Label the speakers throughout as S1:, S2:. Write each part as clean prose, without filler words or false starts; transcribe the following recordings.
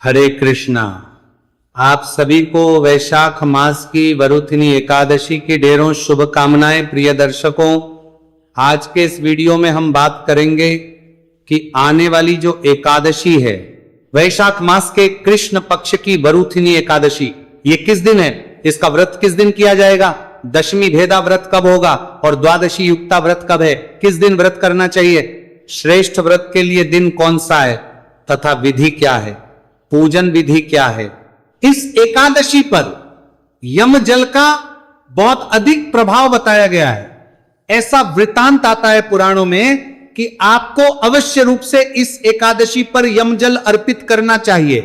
S1: हरे कृष्णा। आप सभी को वैशाख मास की वरुथिनी एकादशी की ढेरों शुभकामनाएं। प्रिय दर्शकों, आज के इस वीडियो में हम बात करेंगे कि आने वाली जो एकादशी है, वैशाख मास के कृष्ण पक्ष की वरुथिनी एकादशी, ये किस दिन है, इसका व्रत किस दिन किया जाएगा, दशमी भेदा व्रत कब होगा और द्वादशी युक्ता व्रत कब है, किस दिन व्रत करना चाहिए, श्रेष्ठ व्रत के लिए दिन कौन सा है तथा विधि क्या है, पूजन विधि क्या है। इस एकादशी पर यम जल का बहुत अधिक प्रभाव बताया गया है। ऐसा वृतांत आता है पुराणों में कि आपको अवश्य रूप से इस एकादशी पर यम जल अर्पित करना चाहिए।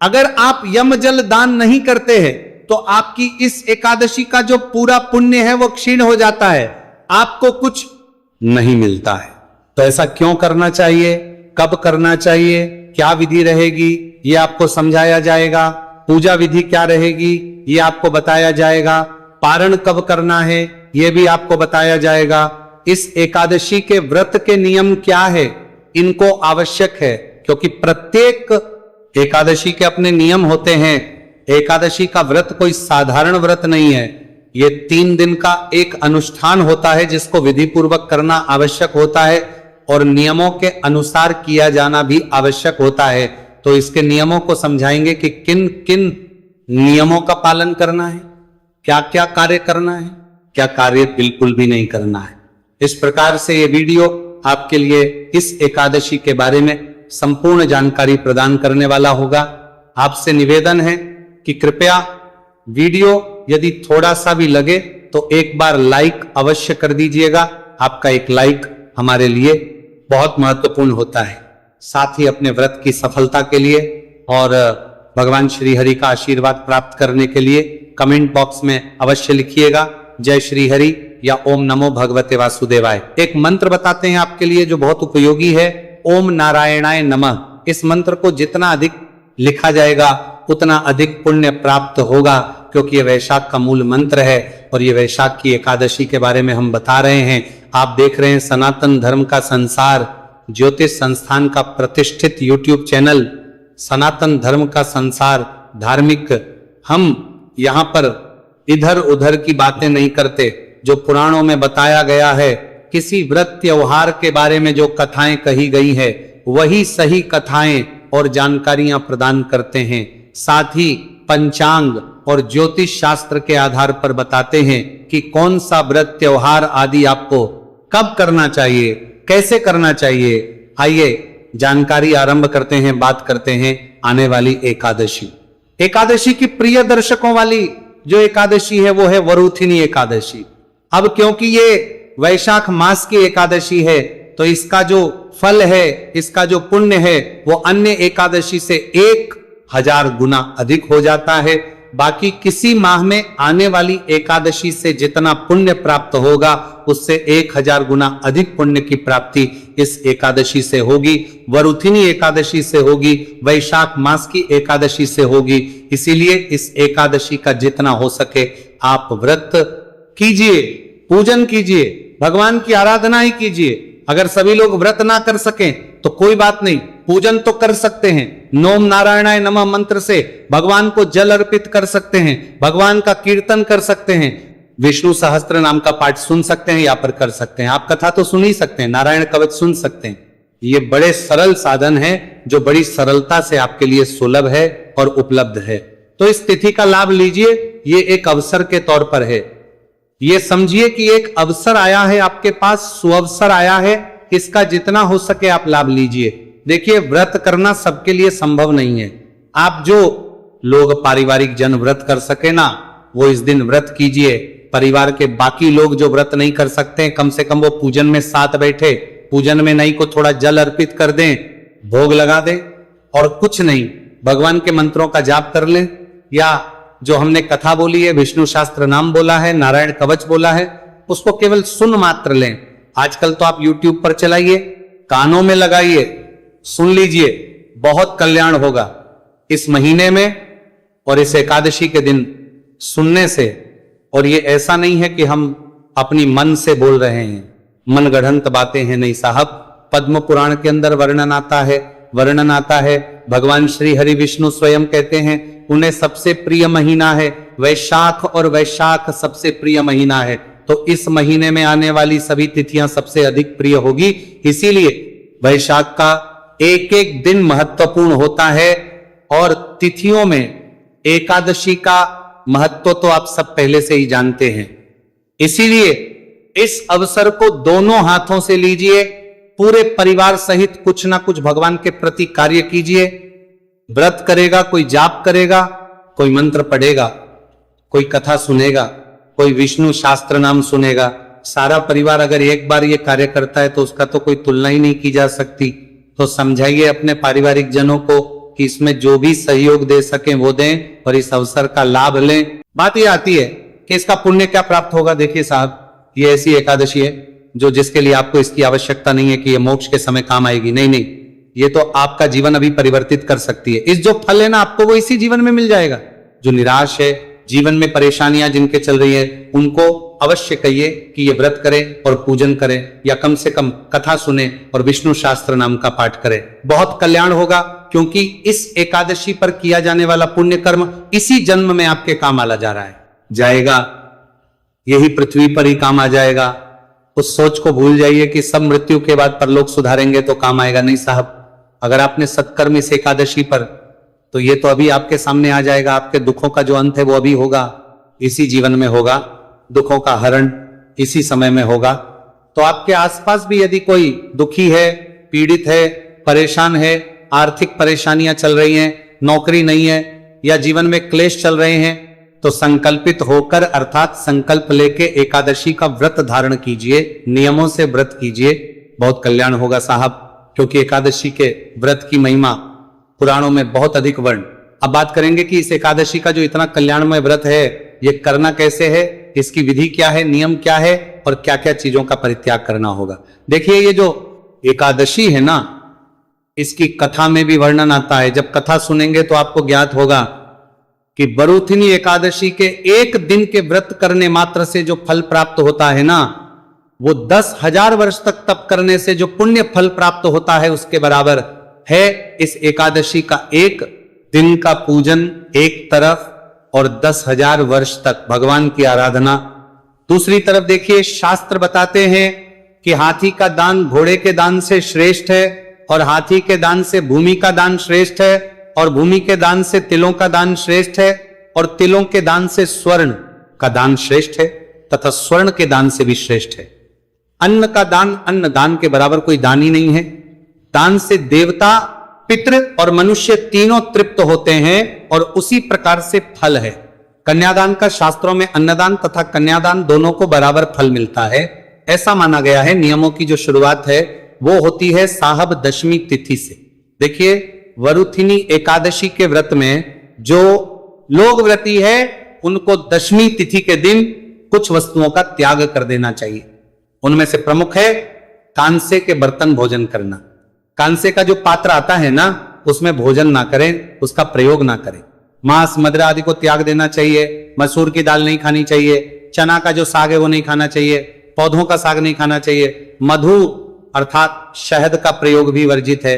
S1: अगर आप यम जल दान नहीं करते हैं तो आपकी इस एकादशी का जो पूरा पुण्य है वो क्षीण हो जाता है, आपको कुछ नहीं मिलता है। तो ऐसा क्यों करना चाहिए, कब करना चाहिए, क्या विधि रहेगी, ये आपको समझाया जाएगा। पूजा विधि क्या रहेगी, ये आपको बताया जाएगा। पारण कब करना है, ये भी आपको बताया जाएगा। इस एकादशी के व्रत के नियम क्या है, इनको आवश्यक है, क्योंकि प्रत्येक एकादशी के अपने नियम होते हैं। एकादशी का व्रत कोई साधारण व्रत नहीं है, ये 3 दिन का एक अनुष्ठान होता है जिसको विधि पूर्वक करना आवश्यक होता है और नियमों के अनुसार किया जाना भी आवश्यक होता है। तो इसके नियमों को समझाएंगे कि किन किन नियमों का पालन करना है, क्या क्या कार्य करना है, क्या कार्य बिल्कुल भी नहीं करना है। इस प्रकार से ये वीडियो आपके लिए इस एकादशी के बारे में संपूर्ण जानकारी प्रदान करने वाला होगा। आपसे निवेदन है कि कृपया वीडियो यदि थोड़ा सा भी लगे तो एक बार लाइक अवश्य कर दीजिएगा। आपका एक लाइक हमारे लिए बहुत महत्वपूर्ण होता है। साथ ही अपने व्रत की सफलता के लिए और भगवान श्री हरि का आशीर्वाद प्राप्त करने के लिए कमेंट बॉक्स में अवश्य लिखिएगा जय श्री हरि या ओम नमो भगवते वासुदेवाय। एक मंत्र बताते हैं आपके लिए जो बहुत उपयोगी है, ओम नारायणाय नमः। इस मंत्र को जितना अधिक लिखा जाएगा उतना अधिक पुण्य प्राप्त होगा, क्योंकि ये वैशाख का मूल मंत्र है और ये वैशाख की एकादशी के बारे में हम बता रहे हैं। आप देख रहे हैं सनातन धर्म का संसार ज्योतिष संस्थान का प्रतिष्ठित यूट्यूब चैनल सनातन धर्म का संसार धार्मिक। हम यहाँ पर इधर उधर की बातें नहीं करते, जो पुराणों में बताया गया है, किसी व्रत त्योहार के बारे में जो कथाएं कही गई है वही सही कथाएं और जानकारियां प्रदान करते हैं। साथ ही पंचांग और ज्योतिष शास्त्र के आधार पर बताते हैं कि कौन सा व्रत त्योहार आदि आपको कब करना चाहिए, कैसे करना चाहिए। आइए जानकारी आरंभ करते हैं, बात करते हैं आने वाली एकादशी। एकादशी की प्रिय दर्शकों वाली जो एकादशी है वो है वरुथिनी एकादशी। अब क्योंकि ये वैशाख मास की एकादशी है तो इसका जो फल है, इसका जो पुण्य है वो अन्य एकादशी से 1000 गुना अधिक हो जाता है। बाकी किसी माह में आने वाली एकादशी से जितना पुण्य प्राप्त होगा उससे 1000 गुना अधिक पुण्य की प्राप्ति इस एकादशी से होगी, वरुथिनी एकादशी से होगी, वैशाख मास की एकादशी से होगी। इसीलिए इस एकादशी का जितना हो सके आप व्रत कीजिए, पूजन कीजिए, भगवान की आराधना ही कीजिए। अगर सभी लोग व्रत ना कर सकें तो कोई बात नहीं, पूजन तो कर सकते हैं। नोम नारायणाय नमः मंत्र से भगवान को जल अर्पित कर सकते हैं, भगवान का कीर्तन कर सकते हैं, विष्णु सहस्त्र नाम का पाठ सुन सकते हैं, या पर कर सकते हैं। आप कथा तो सुन ही सकते हैं, नारायण कवच सुन सकते हैं। ये बड़े सरल साधन है जो बड़ी सरलता से आपके लिए सुलभ है और उपलब्ध है। तो इस तिथि का लाभ लीजिए, ये एक अवसर के तौर पर है। ये समझिए कि एक अवसर आया है आपके पास, सुअवसर आया है, इसका जितना हो सके आप लाभ लीजिए। देखिए, व्रत करना सबके लिए संभव नहीं है। आप जो लोग पारिवारिक जन व्रत कर सके ना, वो इस दिन व्रत कीजिए। परिवार के बाकी लोग जो व्रत नहीं कर सकते कम से कम वो पूजन में साथ बैठे, पूजन में नहीं को थोड़ा जल अर्पित कर दें, भोग लगा दें और कुछ नहीं, भगवान के मंत्रों का जाप कर लें, या जो हमने कथा बोली है, विष्णु शास्त्र नाम बोला है, नारायण कवच बोला है, उसको केवल सुन मात्र लें। आजकल तो आप YouTube पर चलाइए, कानों में लगाइए, सुन लीजिए, बहुत कल्याण होगा इस महीने में और इस एकादशी के दिन सुनने से। और ये ऐसा नहीं है कि हम अपनी मन से बोल रहे हैं, मन गढ़ंत बातें हैं, नहीं साहब। पद्म पुराण के अंदर वर्णन आता है वर्णन आता है। भगवान श्री हरि विष्णु स्वयं कहते हैं उन्हें सबसे प्रिय महीना है वैशाख, और वैशाख सबसे प्रिय महीना है। तो इस महीने में आने वाली सभी तिथियां सबसे अधिक प्रिय होगी, इसीलिए वैशाख का एक एक दिन महत्वपूर्ण होता है। और तिथियों में एकादशी का महत्व तो आप सब पहले से ही जानते हैं, इसीलिए इस अवसर को दोनों हाथों से लीजिए, पूरे परिवार सहित कुछ ना कुछ भगवान के प्रति कार्य कीजिए। व्रत करेगा, कोई जाप करेगा, कोई मंत्र पढ़ेगा, कोई कथा सुनेगा, कोई विष्णु शास्त्र नाम सुनेगा। सारा परिवार अगर एक बार ये कार्य करता है तो उसका तो कोई तुलना ही नहीं की जा सकती। तो समझाइए अपने पारिवारिक जनों को कि इसमें जो भी सहयोग दे सकें वो दें और इस अवसर का लाभ लें। बात ये आती है कि इसका पुण्य क्या प्राप्त होगा। देखिए साहब, ये ऐसी एकादशी है जो जिसके लिए आपको इसकी आवश्यकता नहीं है कि ये मोक्ष के समय काम आएगी। नहीं नहीं, ये तो आपका जीवन अभी परिवर्तित कर सकती है। इस जो फल है ना, आपको वो इसी जीवन में मिल जाएगा। जो निराश है, जीवन में परेशानियां जिनके चल रही है, उनको अवश्य कहिए कि ये व्रत करें और पूजन करें, या कम से कम कथा सुने और विष्णु शास्त्र नाम का पाठ करें। बहुत कल्याण होगा, क्योंकि इस एकादशी पर किया जाने वाला पुण्य कर्म इसी जन्म में आपके काम आला जा रहा है, जाएगा, यही पृथ्वी पर ही काम आ जाएगा। उस सोच को भूल जाइए कि सब मृत्यु के बाद परलोक सुधारेंगे तो काम आएगा। नहीं साहब, अगर आपने सत्कर्म इस एकादशी पर, तो ये तो अभी आपके सामने आ जाएगा। आपके दुखों का जो अंत है वो अभी होगा, इसी जीवन में होगा। दुखों का हरण इसी समय में होगा। तो आपके आसपास भी यदि कोई दुखी है, पीड़ित है, परेशान है, आर्थिक परेशानियां चल रही हैं, नौकरी नहीं है, या जीवन में क्लेश चल रहे हैं, तो संकल्पित होकर अर्थात संकल्प लेके एकादशी का व्रत धारण कीजिए, नियमों से व्रत कीजिए, बहुत कल्याण होगा साहब। क्योंकि एकादशी के व्रत की महिमा पुराणों में बहुत अधिक वर्ण। अब बात करेंगे कि इस एकादशी का जो इतना कल्याणमय व्रत है, ये करना कैसे है, इसकी विधि क्या है, नियम क्या है, और क्या क्या चीजों का परित्याग करना होगा। देखिए, ये जो एकादशी है ना, इसकी कथा में भी वर्णन आता है। जब कथा सुनेंगे तो आपको ज्ञात होगा कि बरूथिनी एकादशी के एक दिन के व्रत करने मात्र से जो फल प्राप्त होता है ना, वो 10,000 वर्ष तक तप करने से जो पुण्य फल प्राप्त होता है उसके बराबर है। इस एकादशी का एक दिन का पूजन एक तरफ, और 10,000 वर्ष तक भगवान की आराधना दूसरी तरफ। देखिए, शास्त्र बताते हैं कि हाथी का दान घोड़े के दान से श्रेष्ठ है, और हाथी के दान से भूमि का दान श्रेष्ठ है, और भूमि के दान से तिलों का दान श्रेष्ठ है, और तिलों के दान से स्वर्ण का दान श्रेष्ठ है, तथा स्वर्ण के दान से भी श्रेष्ठ है। अन्न का दान अन्न दान के बराबर कोई दान ही नहीं है। दान से देवता, पितृ और मनुष्य तीनों तृप्त होते हैं, और उसी प्रकार से फल है। कन्यादान का शास्त्रों में अन्नदान तथा कन्यादान दोनों को बराबर फल मिलता है, ऐसा माना गया है। नियमों की जो शुरुआत है वो होती है साहब दशमी तिथि से। देखिए, वरुथिनी एकादशी के व्रत में जो लोग व्रती है, उनको दशमी तिथि के दिन कुछ वस्तुओं का त्याग कर देना चाहिए। उनमें से प्रमुख है कांसे के बर्तन भोजन करना। कांसे का जो पात्र आता है ना, उसमें भोजन ना करें, उसका प्रयोग ना करें। मांस मदिरा आदि को त्याग देना चाहिए। मसूर की दाल नहीं खानी चाहिए। चना का जो साग है वो नहीं खाना चाहिए। पौधों का साग नहीं खाना चाहिए। मधु अर्थात शहद का प्रयोग भी वर्जित है।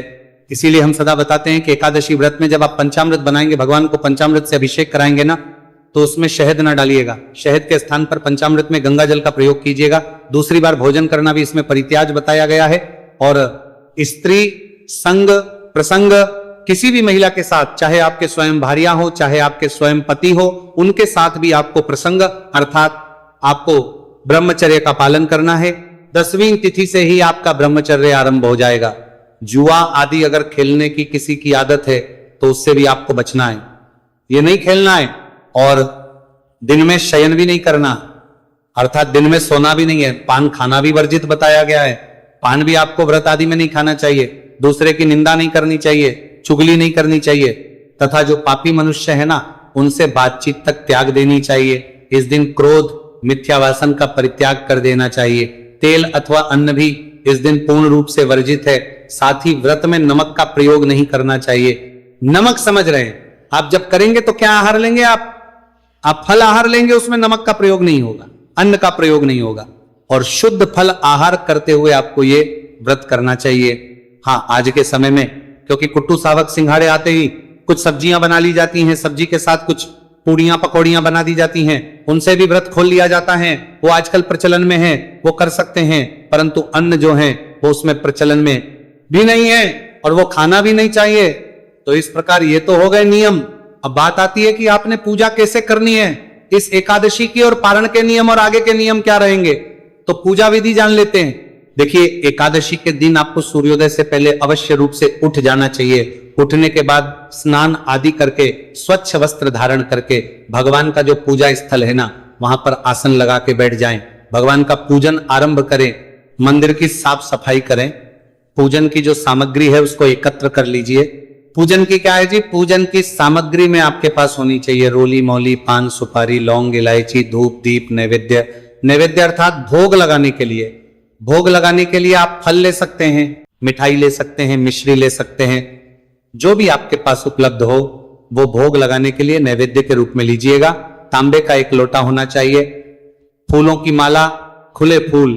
S1: इसीलिए हम सदा बताते हैं कि एकादशी व्रत में जब आप पंचामृत बनाएंगे, भगवान को पंचामृत से अभिषेक कराएंगे ना, तो उसमें शहद ना डालिएगा। शहद के स्थान पर पंचामृत में गंगा जल का प्रयोग कीजिएगा। दूसरी बार भोजन करना भी इसमें परित्याज बताया गया है। और स्त्री संग प्रसंग किसी भी महिला के साथ, चाहे आपके स्वयं भार्या हो, चाहे आपके स्वयं पति हो, उनके साथ भी आपको प्रसंग अर्थात आपको ब्रह्मचर्य का पालन करना है। 10वीं तिथि से ही आपका ब्रह्मचर्य आरंभ हो जाएगा। जुआ आदि अगर खेलने की किसी की आदत है तो उससे भी आपको बचना है, ये नहीं खेलना है। और दिन में शयन भी नहीं करना, अर्थात दिन में सोना भी नहीं है। पान खाना भी वर्जित बताया गया है। पान भी आपको व्रत आदि में नहीं खाना चाहिए। दूसरे की निंदा नहीं करनी चाहिए, चुगली नहीं करनी चाहिए, तथा जो पापी मनुष्य है ना, उनसे बातचीत तक त्याग देनी चाहिए। इस दिन क्रोध मिथ्यावासन का परित्याग कर देना चाहिए। तेल अथवा अन्न भी इस दिन पूर्ण रूप से वर्जित है। साथ ही व्रत में नमक का प्रयोग नहीं करना चाहिए। नमक समझ रहे हैं आप, जब करेंगे तो क्या आहार लेंगे आप फल आहार लेंगे, उसमें नमक का प्रयोग नहीं होगा, अन्न का प्रयोग नहीं होगा। और शुद्ध फल आहार करते हुए आपको ये व्रत करना चाहिए। हाँ, आज के समय में क्योंकि कुट्टू सावक सिंघाड़े आते ही कुछ सब्जियां बना ली जाती हैं, सब्जी के साथ कुछ पूड़ियां पकौड़ियां बना दी जाती हैं, उनसे भी व्रत खोल लिया जाता है। वो आजकल प्रचलन में है, वो कर सकते हैं, परंतु अन्न जो है वो उसमें प्रचलन में भी नहीं है और वो खाना भी नहीं चाहिए। तो इस प्रकार ये तो हो गए नियम। अब बात आती है कि आपने पूजा कैसे करनी है इस एकादशी की, और पारण के नियम और आगे के नियम क्या रहेंगे। तो पूजा विधि जान लेते हैं। देखिए, एकादशी के दिन आपको सूर्योदय से पहले अवश्य रूप से उठ जाना चाहिए। उठने के बाद स्नान आदि करके स्वच्छ वस्त्र धारण करके भगवान का जो पूजा स्थल है ना, वहां पर आसन लगा के बैठ जाएं, भगवान का पूजन आरंभ करें, मंदिर की साफ सफाई करें, पूजन की जो सामग्री है उसको एकत्र कर लीजिए। पूजन की क्या है जी, पूजन की सामग्री में आपके पास होनी चाहिए रोली मौली, पान सुपारी, लौंग, इलायची, धूप, दीप, नैवेद्य। नैवेद्य अर्थात भोग लगाने के लिए। भोग लगाने के लिए आप फल ले सकते हैं, मिठाई ले सकते हैं, मिश्री ले सकते हैं, जो भी आपके पास उपलब्ध हो वो भोग लगाने के लिए नैवेद्य के रूप में लीजिएगा। तांबे का एक लोटा होना चाहिए, फूलों की माला, खुले फूल,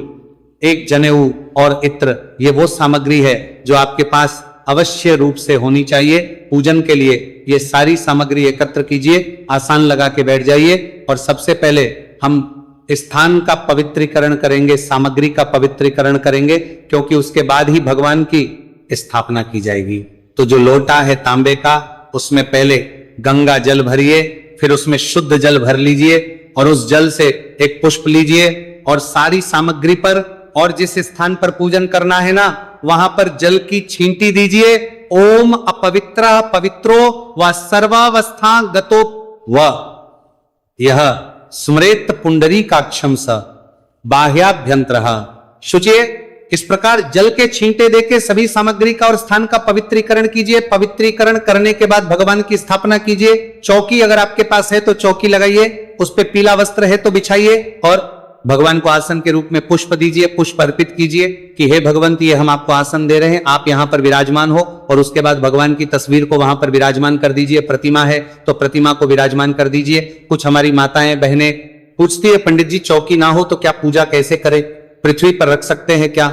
S1: एक जनेऊ और इत्र, ये वो सामग्री है जो आपके पास अवश्य रूप से होनी चाहिए पूजन के लिए। ये सारी सामग्री एकत्र कीजिए, आसान लगा के बैठ जाइए और सबसे पहले हम स्थान का पवित्रीकरण करेंगे, सामग्री का पवित्रीकरण करेंगे, क्योंकि उसके बाद ही भगवान की स्थापना की जाएगी। तो जो लोटा है तांबे का, उसमें पहले गंगा जल भरिए, फिर उसमें शुद्ध जल भर लीजिए और उस जल से एक पुष्प लीजिए और सारी सामग्री पर और जिस स्थान पर पूजन करना है ना, वहां पर जल की छींटी दीजिए। ओम अपवित्र पवित्रो व सर्वावस्था गतो व यह स्मृत पुंडरीकाक्षम स बाह्याभ्यंतर शुचिए। इस प्रकार जल के छींटे देके सभी सामग्री का और स्थान का पवित्रीकरण कीजिए। पवित्रीकरण करने के बाद भगवान की स्थापना कीजिए। चौकी अगर आपके पास है तो चौकी लगाइए, उस पे पीला वस्त्र है तो बिछाइए और भगवान को आसन के रूप में पुष्प दीजिए, पुष्प अर्पित कीजिए कि हे भगवंत, ये हम आपको आसन दे रहे हैं, आप यहां पर विराजमान हो। और उसके बाद भगवान की तस्वीर को वहां पर विराजमान कर दीजिए। प्रतिमा है तो प्रतिमा को विराजमान कर दीजिए। कुछ हमारी माताएं बहनें पूछती है, पंडित जी चौकी ना हो तो क्या पूजा कैसे करें, पृथ्वी पर रख सकते हैं क्या?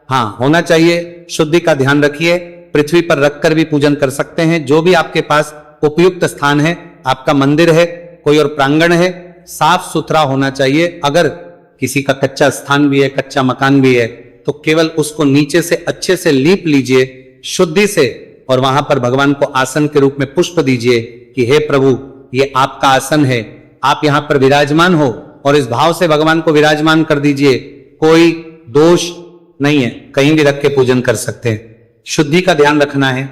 S1: हाँ, होना चाहिए। शुद्धि का ध्यान रखिए, पृथ्वी पर रखकर भी पूजन कर सकते हैं। जो भी आपके पास उपयुक्त स्थान है, आपका मंदिर है, कोई और प्रांगण है, साफ सुथरा होना चाहिए। अगर किसी का कच्चा स्थान भी है, कच्चा मकान भी है, तो केवल उसको नीचे से अच्छे से लीप लीजिए शुद्धि से और वहां पर भगवान को आसन के रूप में पुष्प दीजिए कि हे प्रभु, ये आपका आसन है, आप यहां पर विराजमान हो, और इस भाव से भगवान को विराजमान कर दीजिए। कोई दोष नहीं है, कहीं भी रख के पूजन कर सकते हैं। शुद्धि का ध्यान रखना है,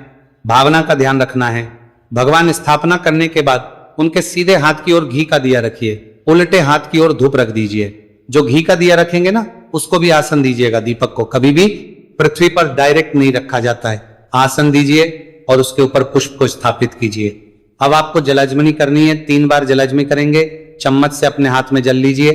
S1: भावना का ध्यान रखना है। भगवान स्थापना करने के बाद उनके सीधे हाथ की ओर घी का दिया रखिए, उल्टे हाथ की ओर धूप रख दीजिए। जो घी का दिया रखेंगे ना, उसको भी आसन दीजिएगा। दीपक को कभी भी पृथ्वी पर डायरेक्ट नहीं रखा जाता है, आसन दीजिए और उसके ऊपर पुष्प को स्थापित कीजिए। अब आपको जलाजमनी करनी है, 3 बार जलाजमनी करेंगे। चम्मच से अपने हाथ में जल लीजिए।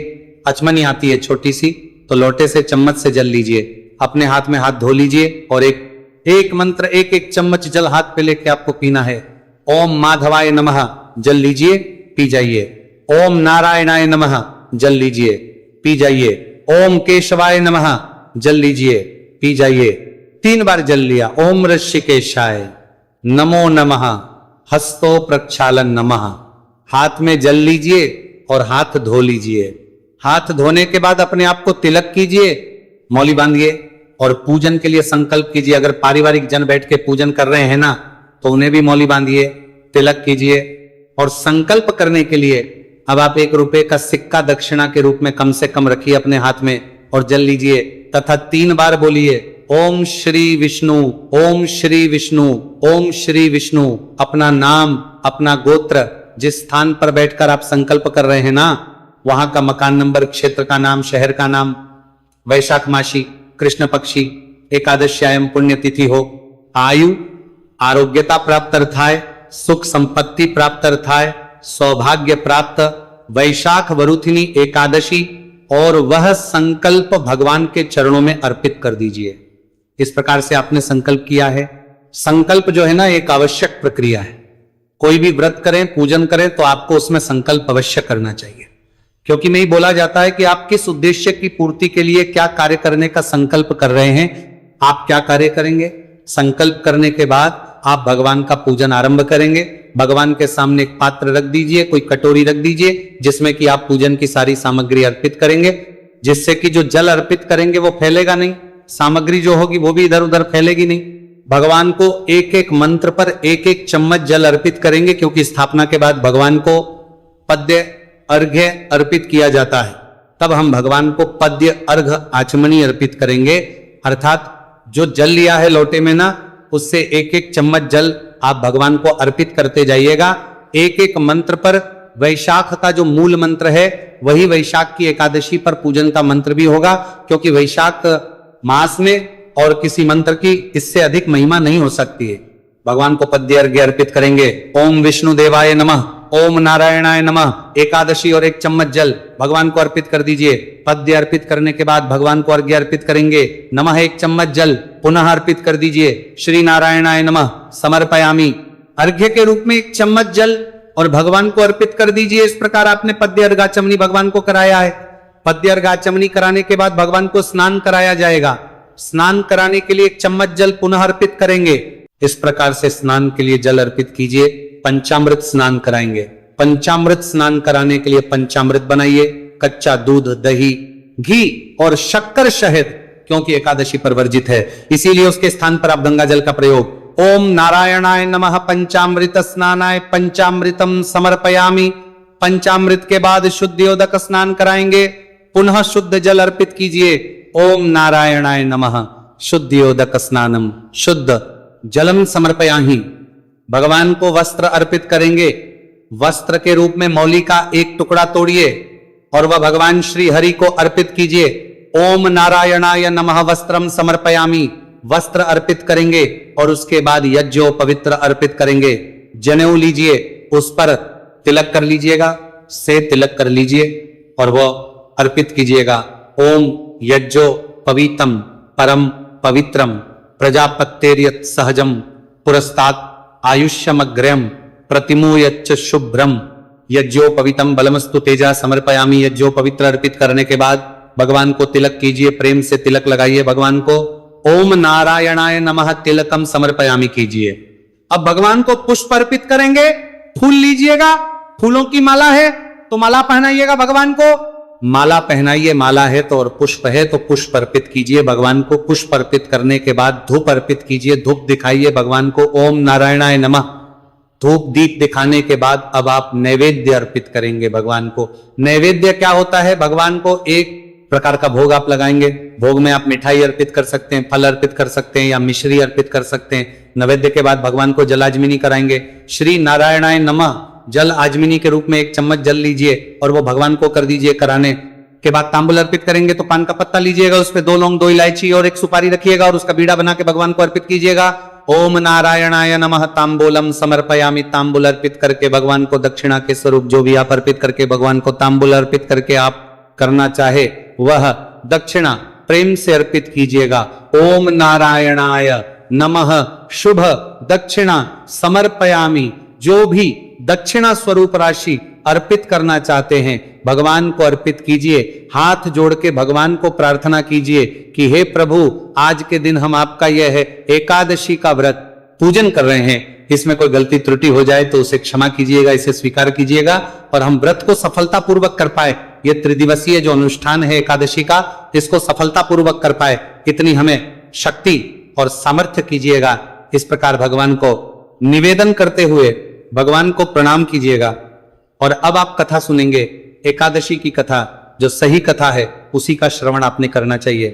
S1: अचमनी आती है छोटी सी, तो लोटे से चम्मच से जल लीजिए। अपने हाथ में हाथ धो लीजिए और एक मंत्र, एक चम्मच जल हाथ पे लेके आपको पीना है। ओम माधवाय नमः, जल लीजिए, पी जाइए। ओम नारायणाय नमः, जल लीजिए, पी जाइए। ओम केशवाय नमः, जल लीजिए, पी जाइए। 3 बार जल लिया। ओम ऋषिकेशाय नमो नमः, हस्तो प्रक्षालन नमः। हाथ में जल लीजिए और हाथ धो लीजिए। हाथ धोने के बाद अपने आप को तिलक कीजिए, मौली बांधिए और पूजन के लिए संकल्प कीजिए। अगर पारिवारिक जन बैठ के पूजन कर रहे हैं ना, तो उन्हें भी मौली बांधिए, तिलक कीजिए। और संकल्प करने के लिए अब आप 1 रुपए का सिक्का दक्षिणा के रूप में कम से कम रखिए अपने हाथ में और जल लीजिए तथा 3 बार बोलिए ओम श्री विष्णु, ओम श्री विष्णु, ओम श्री विष्णु। अपना नाम, अपना गोत्र, जिस स्थान पर बैठकर आप संकल्प कर रहे हैं ना, वहां का मकान नंबर, क्षेत्र का नाम, शहर का नाम, वैशाख मासी, कृष्ण पक्षी, एकादश्यायम पुण्यतिथि हो, आयु आरोग्यता प्राप्त अर्थाय, सुख संपत्ति प्राप्त अर्थाय, सौभाग्य प्राप्त, वैशाख वरुथिनी एकादशी, और वह संकल्प भगवान के चरणों में अर्पित कर दीजिए। इस प्रकार से आपने संकल्प किया है। संकल्प जो है ना, एक आवश्यक प्रक्रिया है। कोई भी व्रत करें, पूजन करें, तो आपको उसमें संकल्प अवश्य करना चाहिए, क्योंकि में ही बोला जाता है कि आप किस उद्देश्य की पूर्ति के लिए क्या कार्य करने का संकल्प कर रहे हैं। आप क्या कार्य करेंगे, संकल्प करने के बाद आप भगवान का पूजन आरंभ करेंगे। भगवान के सामने एक पात्र रख दीजिए, कोई कटोरी रख दीजिए जिसमें कि आप पूजन की सारी सामग्री अर्पित करेंगे, जिससे कि जो जल अर्पित करेंगे वो फैलेगा नहीं, सामग्री जो होगी वो भी इधर उधर फैलेगी नहीं। भगवान को एक एक मंत्र पर एक एक चम्मच जल अर्पित करेंगे, क्योंकि स्थापना के बाद भगवान को पद्य अर्घ्य अर्पित किया जाता है। तब हम भगवान को पद्य अर्घ आचमनी अर्पित करेंगे, अर्थात जो जल लिया है लोटे में ना, उससे एक एक चम्मच जल आप भगवान को अर्पित करते जाइएगा। एक एक मंत्र पर वैशाख का जो मूल मंत्र है वही वैशाख की एकादशी पर पूजन का मंत्र भी होगा, क्योंकि वैशाख मास में और किसी मंत्र की इससे अधिक महिमा नहीं हो सकती है। भगवान को पद्य अर्घ्य अर्पित करेंगे। ओम विष्णु देवाय नमः, ओम नारायणाय नमः। एकादशी और एक चम्मच जल भगवान को अर्पित कर दीजिए। पद्य अर्पित करने के बाद भगवान को अर्घ्य अर्पित करेंगे। नमः एक चम्मच जल पुनः अर्पित कर दीजिए। श्री नारायणाय नमः समर्पयामि। अर्घ्य के रूप में एक चम्मच जल और भगवान को अर्पित कर दीजिए। इस प्रकार आपने पद्य अर्घाचमनी भगवान को कराया है। पद्य अर्घाचमनी कराने के बाद भगवान को स्नान कराया जाएगा। स्नान कराने के लिए एक चम्मच जल पुनः अर्पित करेंगे। इस प्रकार से स्नान के लिए जल अर्पित कीजिए। पंचामृत स्नान कराएंगे। पंचामृत स्नान कराने के लिए पंचामृत बनाइए। कच्चा दूध, दही, घी और शक्कर, शहद, क्योंकि एकादशी पर वर्जित है, इसीलिए उसके स्थान पर आप गंगा जल का प्रयोग। ओम नारायणाय नमः पंचामृत स्नानाय पंचामृतम समर्पयामि। पंचामृत के बाद शुद्धियोदक स्नान कराएंगे। पुनः शुद्ध जल अर्पित कीजिए। ओम नारायणाय नमः शुद्धियोदक स्नानम शुद्ध जलम समर्पयामि। भगवान को वस्त्र अर्पित करेंगे। वस्त्र के रूप में मौली का एक टुकड़ा तोड़िए और वह भगवान श्री हरि को अर्पित कीजिए। ओम नारायणाय नमः वस्त्रम समर्पयामि। वस्त्र अर्पित करेंगे और उसके बाद यज्ञो पवित्र अर्पित करेंगे। जनेऊ लीजिए, उस पर तिलक कर लीजिएगा, से तिलक कर लीजिए और वो अर्पित कीजिएगा। ओम यज्ञो पवित्रम परम पवित्रम प्रजापत्यर्यत सहजम पुरस्तात् आयुष्यमग्रयम प्रतिमूयच्च शुभ्रम यज्ञोपवीतम बलमस्तु तेजा समर्पयामि। यज्ञोपवित्र अर्पित करने के बाद भगवान को तिलक कीजिए, प्रेम से तिलक लगाइए भगवान को। ओम नारायणाय नमः तिलकम समर्पयामि कीजिए। अब भगवान को पुष्प अर्पित करेंगे। फूल लीजिएगा, फूलों की माला है तो माला पहनाइएगा भगवान को। माला पहनाइए, माला है तो, और पुष्प है तो पुष्प अर्पित कीजिए भगवान को। पुष्प अर्पित करने के बाद धूप अर्पित कीजिए, धूप दिखाइए भगवान को। ओम नारायणाय नमः। धूप दीप दिखाने के बाद अब आप नैवेद्य अर्पित करेंगे भगवान को। नैवेद्य क्या होता है? भगवान को एक प्रकार का भोग आप लगाएंगे। भोग में आप मिठाई अर्पित कर सकते हैं, फल अर्पित कर सकते हैं या मिश्री अर्पित कर सकते हैं। नैवेद्य के बाद भगवान को जलाजमिनी कराएंगे। श्री नारायणाय नमः जल आजमिनी के रूप में एक चम्मच जल लीजिए और वो भगवान को कर दीजिए। कराने के बाद तांबुल अर्पित करेंगे तो पान का पत्ता लीजिएगा, उस पे 2 लौंग, 2 इलायची और 1 सुपारी रखिएगा और उसका बीड़ा बना के भगवान को अर्पित कीजिएगा। ओम नारायणाय नमः तांबूलम समर्पयामि। तांबुल अर्पित करके भगवान को दक्षिणा के स्वरूप जो भी आप अर्पित करके भगवान को तांबुल अर्पित करके आप करना चाहे वह दक्षिणा प्रेम से अर्पित कीजिएगा। ओम नारायणाय नमः शुभ दक्षिणा समर्पयामि। जो भी दक्षिणा स्वरूप राशि अर्पित करना चाहते हैं भगवान को अर्पित कीजिए। हाथ जोड़ के भगवान को प्रार्थना कीजिए कि हे प्रभु, आज के दिन हम आपका यह है एकादशी का व्रत पूजन कर रहे हैं, इसमें कोई गलती त्रुटि हो जाए तो उसे क्षमा कीजिएगा, इसे स्वीकार कीजिएगा और हम व्रत को सफलता पूर्वक कर पाए। ये त्रिदिवसीय जो अनुष्ठान है एकादशी का, इसको सफलता पूर्वक कर पाए, इतनी हमें शक्ति और सामर्थ्य कीजिएगा। इस प्रकार भगवान को निवेदन करते हुए भगवान को प्रणाम कीजिएगा। और अब आप कथा सुनेंगे, एकादशी की कथा, जो सही कथा है उसी का श्रवण आपने करना चाहिए।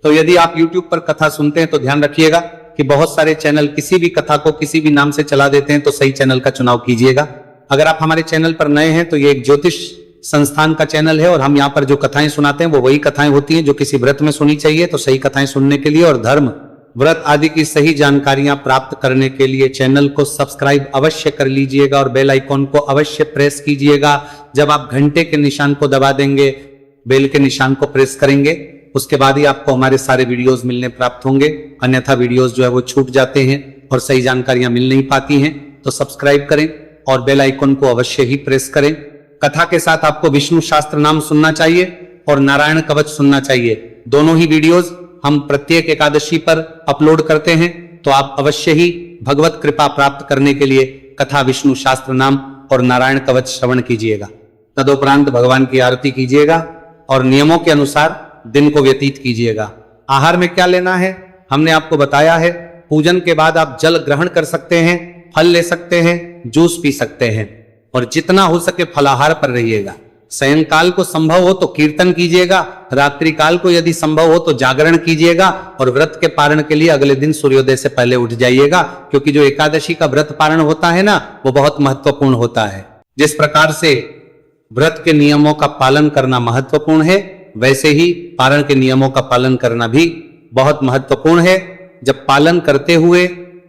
S1: तो यदि आप YouTube पर कथा सुनते हैं तो ध्यान रखिएगा कि बहुत सारे चैनल किसी भी कथा को किसी भी नाम से चला देते हैं, तो सही चैनल का चुनाव कीजिएगा। अगर आप हमारे चैनल पर नए हैं तो ये एक ज्योतिष संस्थान का चैनल है और हम यहाँ पर जो कथाएं सुनाते हैं वो वही कथाएं होती हैं जो किसी व्रत में सुनी चाहिए। तो सही कथाएं सुनने के लिए और धर्म, व्रत आदि की सही जानकारियां प्राप्त करने के लिए चैनल को सब्सक्राइब अवश्य कर लीजिएगा और बेल आइकॉन को अवश्य प्रेस कीजिएगा। जब आप घंटे के निशान को दबा देंगे, बेल के निशान को प्रेस करेंगे, उसके बाद ही आपको हमारे सारे वीडियोस मिलने प्राप्त होंगे। अन्यथा वीडियोस जो है वो छूट जाते हैं और सही जानकारियां मिल नहीं पाती हैं। तो सब्सक्राइब करें और बेल आइकॉन को अवश्य ही प्रेस करें। कथा के साथ आपको विष्णु शास्त्र नाम सुनना चाहिए और नारायण कवच सुनना चाहिए। दोनों ही वीडियोस हम प्रत्येक एकादशी पर अपलोड करते हैं। तो आप अवश्य ही भगवत कृपा प्राप्त करने के लिए कथा, विष्णु शास्त्र नाम और नारायण कवच श्रवण कीजिएगा। तदुपरांत भगवान की आरती कीजिएगा और नियमों के अनुसार दिन को व्यतीत कीजिएगा। आहार में क्या लेना है हमने आपको बताया है। पूजन के बाद आप जल ग्रहण कर सकते हैं, फल ले सकते हैं, जूस पी सकते हैं और जितना हो सके फलाहार पर रहिएगा। सायंकाल को संभव हो तो कीर्तन कीजिएगा, रात्रि काल को यदि संभव हो तो जागरण कीजिएगा और व्रत के पारण के लिए अगले दिन सूर्योदय से पहले उठ जाइएगा, क्योंकि जो एकादशी का व्रत पारण होता है ना, वो बहुत महत्वपूर्ण होता है। जिस प्रकार से व्रत के नियमों का पालन करना महत्वपूर्ण है, वैसे ही पारण के नियमों का पालन करना भी बहुत महत्वपूर्ण है। जब पालन करते हुए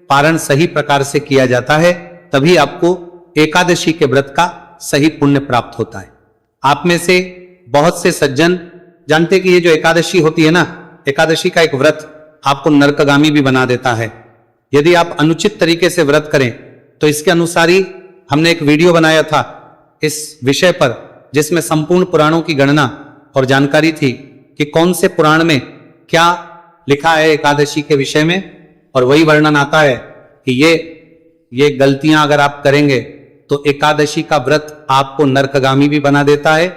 S1: पारण सही प्रकार से किया जाता है, तभी आपको एकादशी के व्रत का सही पुण्य प्राप्त होता है। आप में से बहुत से सज्जन जानते कि ये जो एकादशी होती है ना, एकादशी का एक व्रत आपको नरकगामी भी बना देता है। यदि आप अनुचित तरीके से व्रत करें तो इसके अनुसार ही हमने एक वीडियो बनाया था इस विषय पर, जिसमें संपूर्ण पुराणों की गणना और जानकारी थी कि कौन से पुराण में क्या लिखा है एकादशी के विषय में, और वही वर्णन आता है कि ये गलतियां अगर आप करेंगे तो एकादशी का व्रत आपको नरकगामी भी बना देता है।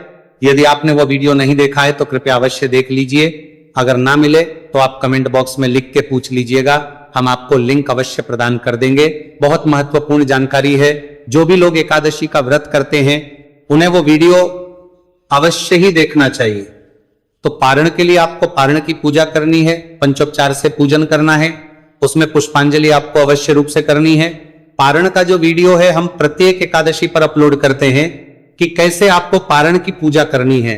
S1: यदि आपने वो वीडियो नहीं देखा है तो कृपया अवश्य देख लीजिए। अगर ना मिले तो आप कमेंट बॉक्स में लिख के पूछ लीजिएगा, हम आपको लिंक अवश्य प्रदान कर देंगे। बहुत महत्वपूर्ण जानकारी है। जो भी लोग एकादशी का व्रत करते हैं उन्हें वो वीडियो अवश्य ही देखना चाहिए। तो पारण के लिए आपको पारण की पूजा करनी है, पंचोपचार से पूजन करना है, उसमें पुष्पांजलि आपको अवश्य रूप से करनी है। पारण का जो वीडियो है हम प्रत्येक एकादशी पर अपलोड करते हैं कि कैसे आपको पारण की पूजा करनी है,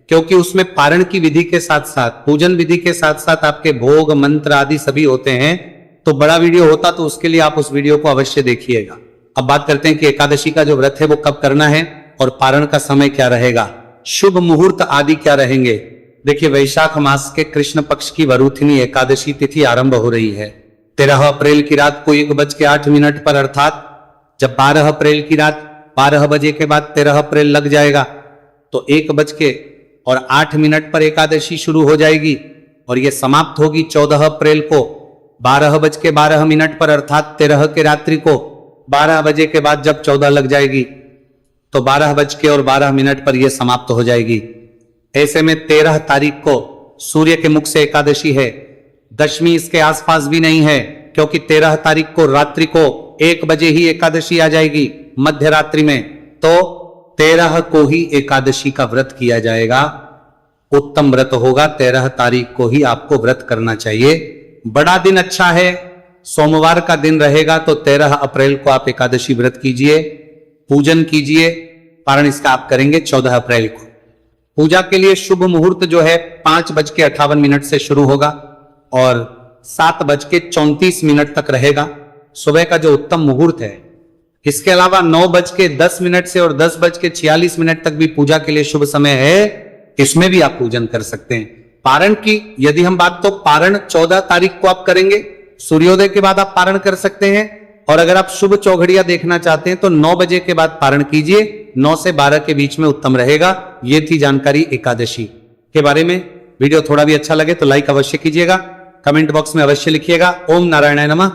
S1: क्योंकि उसमें पारण की विधि के साथ साथ, पूजन विधि के साथ साथ आपके भोग मंत्र आदि सभी होते हैं। तो बड़ा वीडियो होता तो उसके लिए आप उस वीडियो को अवश्य देखिएगा। अब बात करते हैं कि एकादशी का जो व्रत है वो कब करना है और पारण का समय क्या रहेगा, शुभ मुहूर्त आदि क्या रहेंगे। देखिए, वैशाख मास के कृष्ण पक्ष की वरुथिनी एकादशी तिथि आरंभ हो रही है 13 अप्रैल की रात को 1:08 पर, अर्थात जब 12 अप्रैल की रात 12 बजे के बाद 13 अप्रैल लग जाएगा तो 1:08 पर एकादशी शुरू हो जाएगी और यह समाप्त होगी 14 अप्रैल को 12:12 पर, अर्थात 13 के रात्रि को 12 बजे के बाद जब 14 लग जाएगी तो 12:12 पर यह समाप्त हो जाएगी। ऐसे में 13 तारीख को सूर्य के मुख से एकादशी है, दशमी इसके आसपास भी नहीं है, क्योंकि 13 तारीख को रात्रि को 1 बजे ही एकादशी आ जाएगी मध्य रात्रि में। तो 13 को ही एकादशी का व्रत किया जाएगा। उत्तम व्रत होगा, 13 तारीख को ही आपको व्रत करना चाहिए। बड़ा दिन अच्छा है, सोमवार का दिन रहेगा, तो 13 अप्रैल को आप एकादशी व्रत कीजिए, पूजन कीजिए। पारण इसका आप करेंगे 14 अप्रैल को। पूजा के लिए शुभ मुहूर्त जो है 5:58 से शुरू होगा और 7:34 तक रहेगा सुबह का जो उत्तम मुहूर्त है। इसके अलावा 9:10 से और 10:46 तक भी पूजा के लिए शुभ समय है, इसमें भी आप पूजन कर सकते हैं। पारण की यदि हम बात, तो पारण 14 तारीख को आप करेंगे, सूर्योदय के बाद आप पारण कर सकते हैं। और अगर आप शुभ चौघड़िया देखना चाहते हैं तो 9 बजे के बाद पारण कीजिए, 9 से 12 के बीच में उत्तम रहेगा। ये थी जानकारी एकादशी के बारे में। वीडियो थोड़ा भी अच्छा लगे तो लाइक अवश्य कीजिएगा, कमेंट बॉक्स में अवश्य लिखिएगा। ओम नारायणाय नमः।